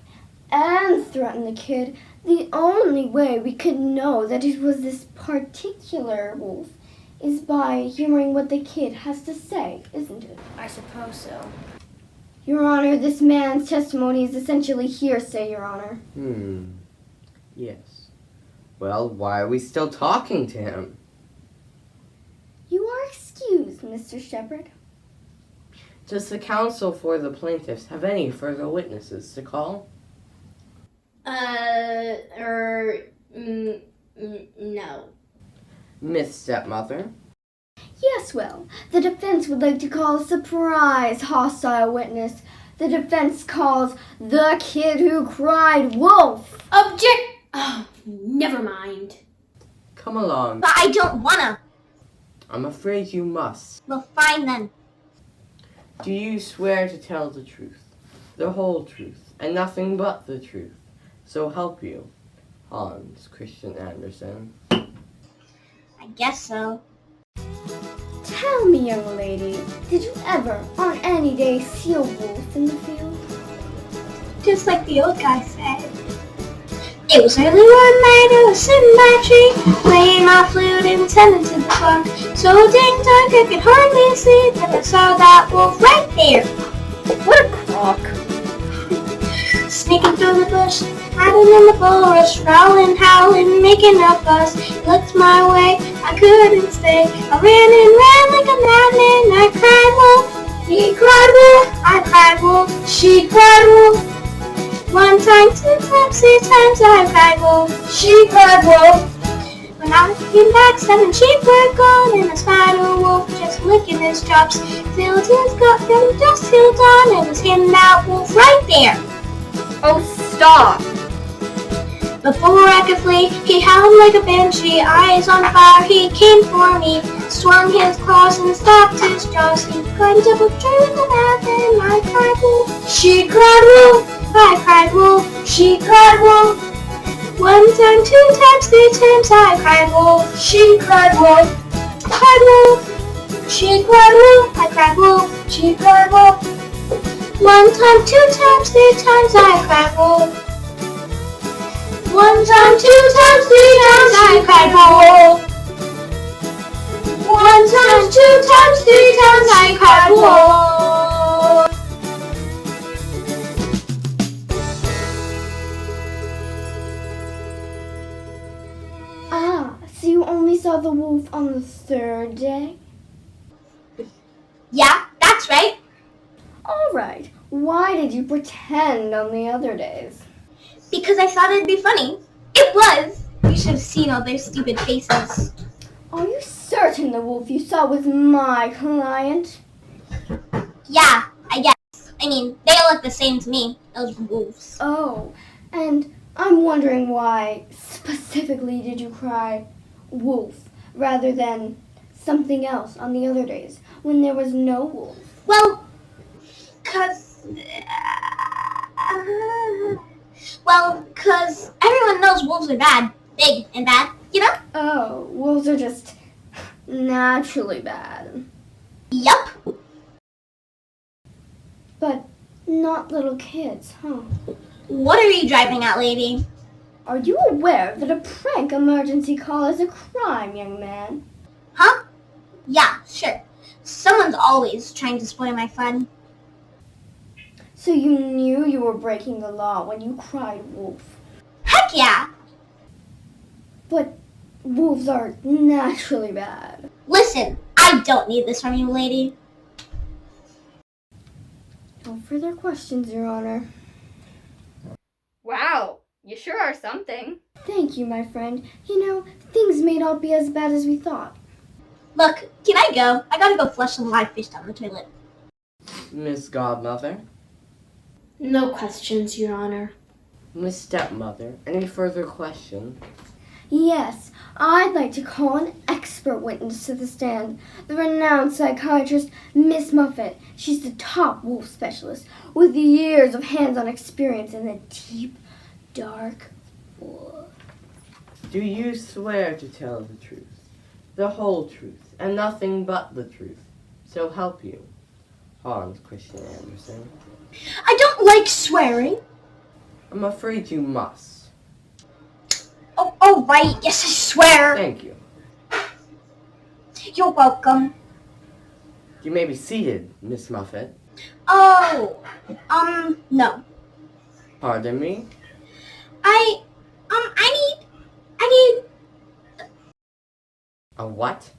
Speaker 13: and threaten the kid, the only way we could know that it was this particular wolf is by hearing what the kid has to say, isn't it?
Speaker 1: I suppose so.
Speaker 13: Your Honor, this man's testimony is essentially hearsay, Your Honor.
Speaker 10: Yes. Well, why are we still talking to him?
Speaker 13: You are excused, Mr. Shepherd.
Speaker 10: Does the counsel for the plaintiffs have any further witnesses to call?
Speaker 12: No.
Speaker 10: Miss Stepmother?
Speaker 13: Yes, well, the defense would like to call a surprise hostile witness. The defense calls the kid who cried wolf.
Speaker 12: Object! Oh, never mind.
Speaker 10: Come along.
Speaker 2: But I don't wanna.
Speaker 10: I'm afraid you must.
Speaker 2: Well, fine then.
Speaker 10: Do you swear to tell the truth, the whole truth, and nothing but the truth? So help you, Hans Christian Andersen.
Speaker 2: I guess so.
Speaker 13: Tell me, young lady, did you ever, on any day, see a wolf in the field?
Speaker 2: Just like the old guy said. It was early one night, I was sitting by a tree, playing my flute and tending to the clock. So dang dark, I could hardly see, then I saw that wolf right there.
Speaker 13: What a crock!
Speaker 2: Sneaking through the bush, hiding in the bulrush, growling, howling, making a fuss. Looked my way, I couldn't stay. I ran and ran like a madman. I cried wolf, he cried wolf. I cried wolf, she cried wolf. 1 time, 2 times, 3 times I cried wolf, she cried wolf. When I came back, 7 sheep were gone, and I spied a wolf just licking his chops. Filled his gut from dusk till dawn, and was him that wolf right there.
Speaker 13: Oh, stop!
Speaker 2: Before I could flee, he howled like a banshee, eyes on fire, he came for me. Swung his claws and stopped his jaws, he climbed up a tree with a laugh, and I cried wolf, she cried wolf. I cried wolf, she cried wolf. 1 time, 2 times, 3 times I cried wolf, she cried wolf. Cried wolf, she cried wolf. I cried wolf, she cried wolf. 1 time, 2 times, 3 times I cried wolf. 1 time, 2 times, 3 times I cried wolf. 1 time, 2 times, 3 times Court.
Speaker 13: Ah, so you only saw the wolf on the third day?
Speaker 2: Yeah, that's right.
Speaker 13: All right. Why did you pretend on the other days?
Speaker 2: Because I thought it'd be funny. It was. You should have seen all their stupid faces.
Speaker 13: Are you certain the wolf you saw was my client?
Speaker 2: Yeah, I guess. I mean, they all look the same to me, those wolves.
Speaker 13: Oh, and I'm wondering why specifically did you cry wolf rather than something else on the other days when there was no wolf?
Speaker 2: Well, cause everyone knows wolves are bad. Big and bad, you know?
Speaker 13: Oh, wolves are just naturally bad.
Speaker 2: Yup.
Speaker 13: But not little kids, huh?
Speaker 2: What are you driving at, lady?
Speaker 13: Are you aware that a prank emergency call is a crime, young man?
Speaker 2: Huh? Yeah, sure. Someone's always trying to spoil my fun.
Speaker 13: So you knew you were breaking the law when you cried wolf.
Speaker 2: Heck yeah!
Speaker 13: But wolves are naturally bad.
Speaker 2: Listen, I don't need this from you, lady.
Speaker 13: No further questions, Your Honor.
Speaker 5: Wow, you sure are something.
Speaker 13: Thank you, my friend. You know, things may not be as bad as we thought.
Speaker 2: Look, can I go? I gotta go flush some live fish down the toilet.
Speaker 10: Miss Godmother?
Speaker 12: No questions, Your Honor.
Speaker 10: Miss Stepmother, any further questions?
Speaker 13: Yes, I'd like to call an expert witness to the stand, the renowned psychiatrist, Miss Muffet. She's the top wolf specialist with years of hands-on experience in the deep, dark wolf.
Speaker 10: Do you swear to tell the truth, the whole truth, and nothing but the truth? So help you, Hans Christian Andersen.
Speaker 2: I don't like swearing.
Speaker 10: I'm afraid you must.
Speaker 2: Oh, right. Yes, I swear.
Speaker 10: Thank you.
Speaker 2: You're welcome.
Speaker 10: You may be seated, Miss Muffet.
Speaker 2: Oh, no.
Speaker 10: Pardon me?
Speaker 2: I need...
Speaker 10: A what?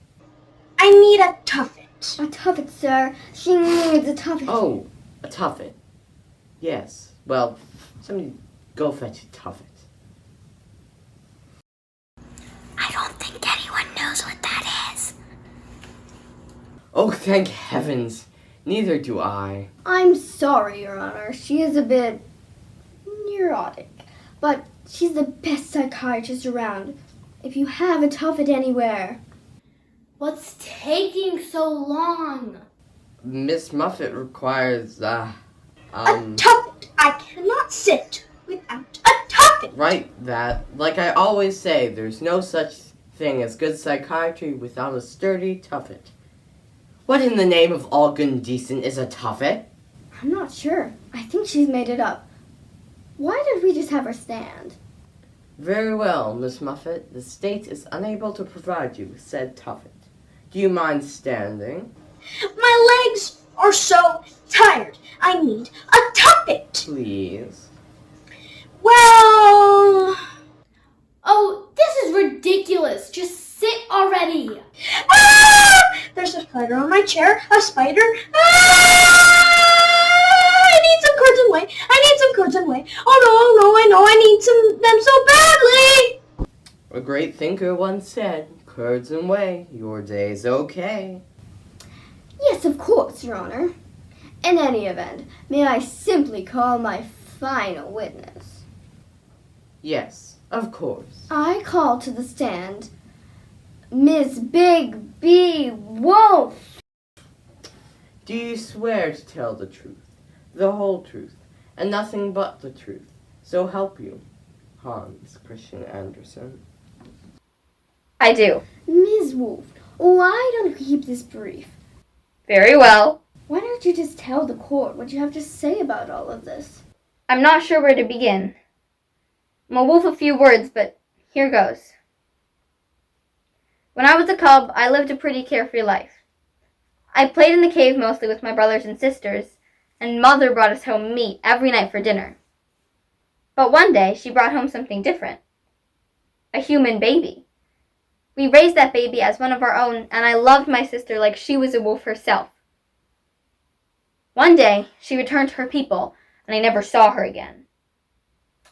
Speaker 2: I need a tuffet.
Speaker 13: A tuffet, sir. She needs a tuffet.
Speaker 10: Oh, a tuffet. Yes. Well, somebody go fetch a tuffet.
Speaker 1: I don't think anyone knows what that is.
Speaker 10: Oh, thank heavens. Neither do I.
Speaker 13: I'm sorry, Your Honor. She is a bit neurotic, but she's the best psychiatrist around. If you have a tuffet anywhere.
Speaker 12: What's taking so long?
Speaker 10: Miss Muffet requires,
Speaker 2: A tuffet. I cannot sit without a tuffet.
Speaker 10: Right, that. Like I always say, there's no such thing as good psychiatry without a sturdy tuffet. What in the name of all good and decent is a tuffet?
Speaker 13: I'm not sure. I think she's made it up. Why don't we just have her stand?
Speaker 10: Very well, Miss Muffet. The state is unable to provide you with said tuffet. Do you mind standing?
Speaker 2: My legs are so tired. I need a tuffet.
Speaker 10: Please.
Speaker 2: Well...
Speaker 12: Oh, this is ridiculous. Just sit already.
Speaker 2: Ah! There's a spider on my chair. A spider. Ah! I need some curtain way. Oh no, I know. I need them so badly.
Speaker 10: A great thinker once said, curds and whey, your day's okay.
Speaker 13: Yes, of course, Your Honor. In any event, may I simply call my final witness?
Speaker 10: Yes, of course.
Speaker 13: I call to the stand Miss Big B Wolf.
Speaker 10: Do you swear to tell the truth, the whole truth, and nothing but the truth? So help you, Hans Christian Andersen.
Speaker 5: I do.
Speaker 13: Ms. Wolf, why don't we keep this brief?
Speaker 5: Very well.
Speaker 13: Why don't you just tell the court what you have to say about all of this?
Speaker 5: I'm not sure where to begin. I'm a wolf of few words, but here goes. When I was a cub, I lived a pretty carefree life.
Speaker 14: I played in the cave mostly with my brothers and sisters, and Mother brought us home meat every night for dinner. But one day, she brought home something different. A human baby. We raised that baby as one of our own, and I loved my sister like she was a wolf herself. One day, she returned to her people, and I never saw her again.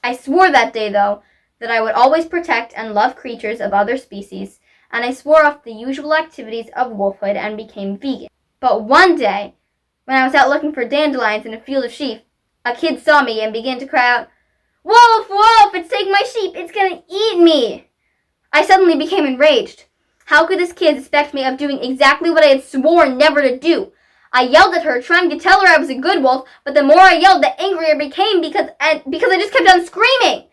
Speaker 14: I swore that day, though, that I would always protect and love creatures of other species, and I swore off the usual activities of wolfhood and became vegan. But one day, when I was out looking for dandelions in a field of sheep, a kid saw me and began to cry out, "Wolf, wolf, it's taking my sheep, it's gonna eat me!" I suddenly became enraged. How could this kid suspect me of doing exactly what I had sworn never to do? I yelled at her, trying to tell her I was a good wolf, but the more I yelled, the angrier I became because I just kept on screaming.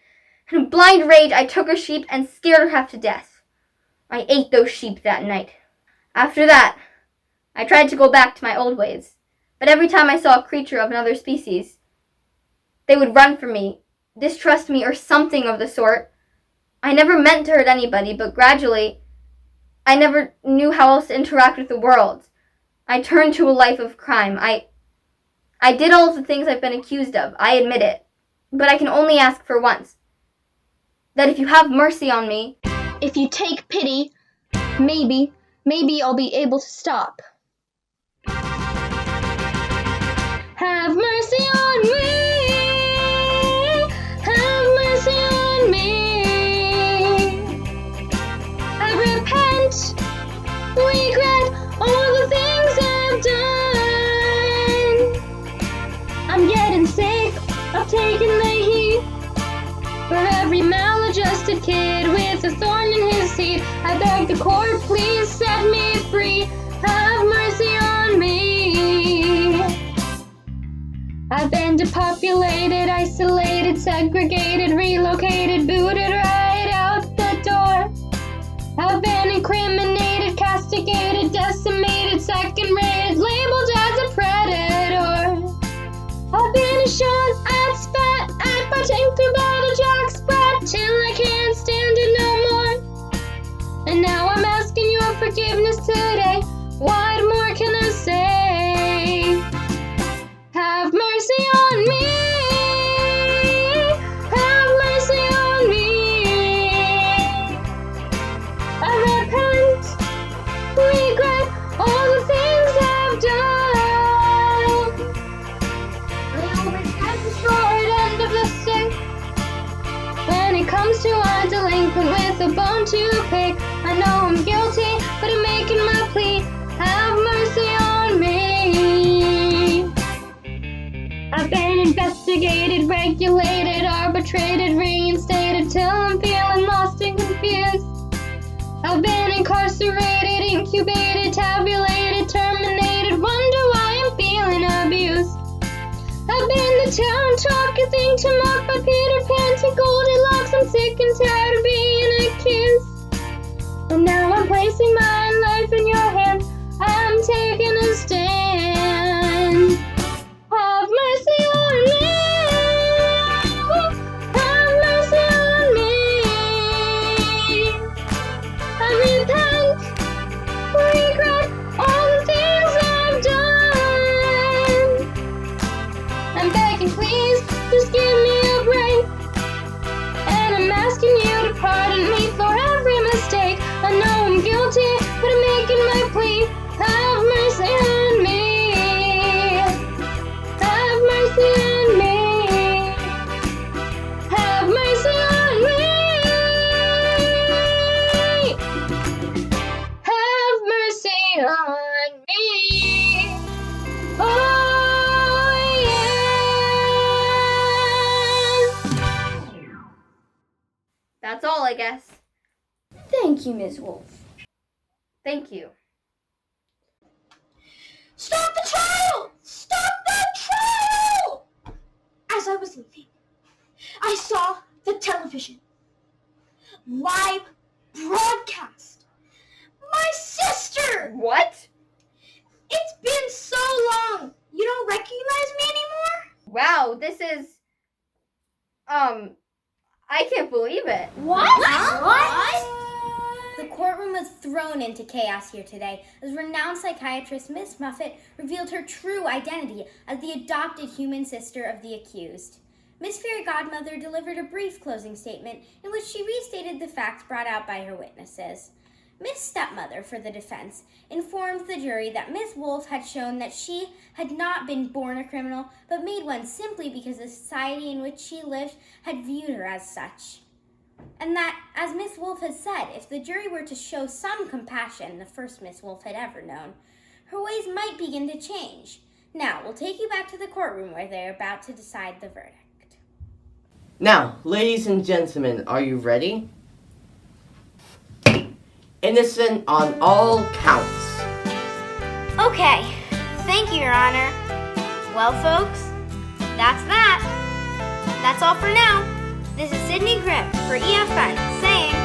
Speaker 14: In blind rage, I took her sheep and scared her half to death. I ate those sheep that night. After that, I tried to go back to my old ways, but every time I saw a creature of another species, they would run from me, distrust me, or something of the sort. I never meant to hurt anybody, but gradually, I never knew how else to interact with the world. I turned to a life of crime. I did all of the things I've been accused of, I admit it, but I can only ask for once. That if you have mercy on me,
Speaker 9: if you take pity, maybe I'll be able to stop. Have mercy on me. Have mercy on me. I repent, regret all the things I've done. I'm getting sick of taking the heat. For every maladjusted kid with a thorn in his seat, I beg the court, please set me free. Have mercy on me. I've been depopulated, isolated, segregated, relocated, booted right out the door. I've been incriminated, castigated, decimated, second-rated, labeled as a predator. I've been shot at, spat at, partaken through by the jack sprat till I can't stand it no more. And now I'm asking your forgiveness today. What more can I say? Have mercy on me. Have mercy on me. I repent, regret all the things I've done. I always get the short end of the stick when it comes to a delinquent with a bone to pick. I know I'm guilty, but I'm making my plea. Have mercy on me. I've been investigated, regulated, arbitrated, reinstated till I'm feeling lost and confused. I've been incarcerated, incubated, tabulated, terminated, wonder why I'm feeling abused. I've been the town talking thing to mock by Peter Pan to Goldilocks. I'm sick and tired of being accused. And now I'm placing my life in your hands. I'm taking a stand. Have mercy on me. Have mercy on me. I repent, regret all the things I've done. I'm begging, please, just give me a break. And I'm asking you to pardon me for every mistake. I know I'm guilty, but I'm making my plea. Have mercy on me. Have mercy on me. Have mercy on me. Have mercy on me. Oh, yeah.
Speaker 14: that's all, I guess.
Speaker 13: Thank you, Ms. Wolf.
Speaker 14: Thank you.
Speaker 2: Stop the trial! Stop the trial! As I was leaving, I saw the television. Live broadcast. My sister!
Speaker 14: What?
Speaker 2: It's been so long. You don't recognize me anymore?
Speaker 14: Wow, this is... I can't believe it.
Speaker 5: What? The courtroom with 3 thrown into chaos here today as renowned psychiatrist Miss Muffet revealed her true identity as the adopted human sister of the accused. Miss Fairy Godmother delivered a brief closing statement in which she restated the facts brought out by her witnesses. Miss Stepmother, for the defense, informed the jury that Miss Wolf had shown that she had not been born a criminal, but made one simply because the society in which she lived had viewed her as such. And that, as Miss Wolf has said, if the jury were to show some compassion, the first Miss Wolf had ever known, her ways might begin to change. Now, we'll take you back to the courtroom where they're about to decide the verdict.
Speaker 10: Now, ladies and gentlemen, are you ready? Innocent on all counts.
Speaker 5: Okay, thank you, Your Honor. Well, folks, that's that. That's all for now. This is Sydney Grimm for EFN saying,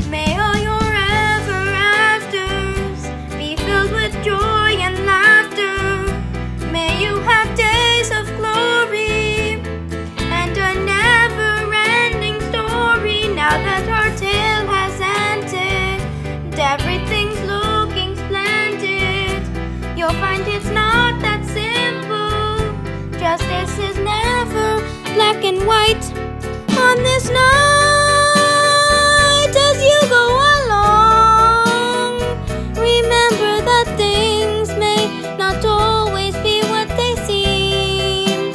Speaker 5: may all your ever afters be filled with joy and laughter. May you have days of glory and a never-ending story. Now that our tale has ended, everything's looking splendid. You'll find it's not that simple. Justice is never black and white. On this night, as you go along, remember that things may not always be what they seem.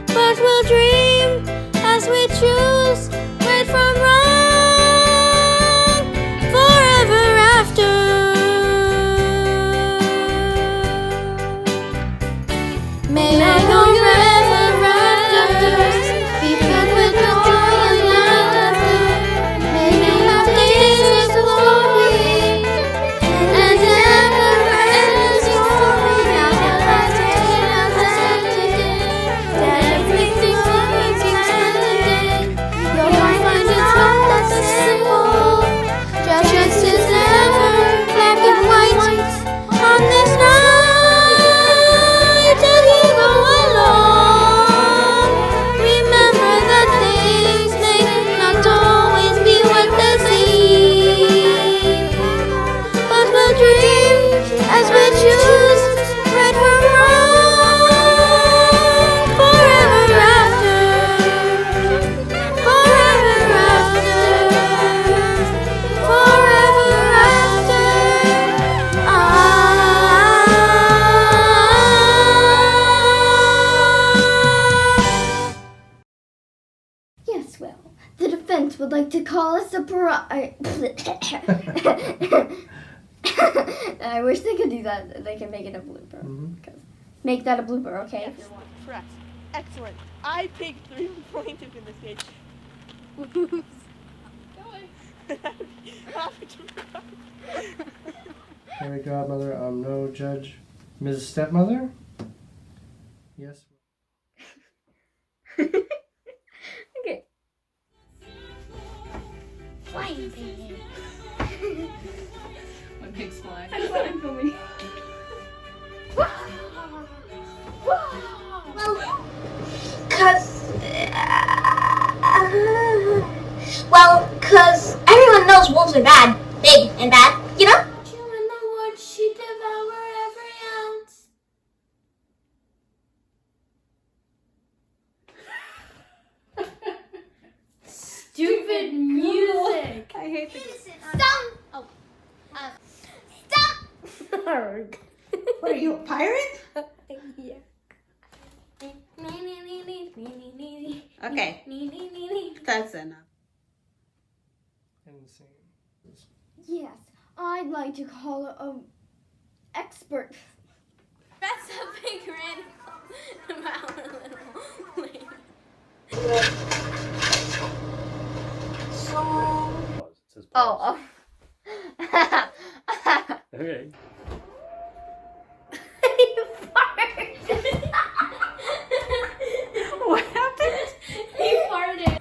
Speaker 5: But we'll dream as we choose right from wrong, forever after. May your ever afters be filled with joy and laughter. May you have days of glory and never-ending story. Now that our day has ended, that everything's looking splendid. You'll find it's not that simple. Justice is never black and white. On this night, as you go along, remember that things may not always be what they seem. But we'll dream as we choose, right from wrong, forever after. Forever after. Forever after.
Speaker 13: Yes, well, the defense would like to call a surprise. I wish they could do that. They can make it a blooper. Make that a blooper, okay?
Speaker 3: Yes, correct. Excellent. I picked the plaintiff in this case.
Speaker 15: Fairy Godmother, no judge. Ms. Stepmother? Yes.
Speaker 13: Okay.
Speaker 7: Flying baby.
Speaker 16: When pigs fly.
Speaker 13: I'm flying for me.
Speaker 2: Well, cause everyone knows wolves are bad, big and bad, you know?
Speaker 12: You in the woods, she devour every ounce. Stupid music.
Speaker 16: I hate this.
Speaker 7: Stop! Oh. Stop!
Speaker 16: What are you, a pirate?
Speaker 12: Yeah.
Speaker 16: Okay. That's enough.
Speaker 15: Insane.
Speaker 13: Yes, I'd like to call a expert.
Speaker 12: That's a big random about a little
Speaker 14: Oh.
Speaker 15: Okay.
Speaker 16: What happened?
Speaker 12: He farted.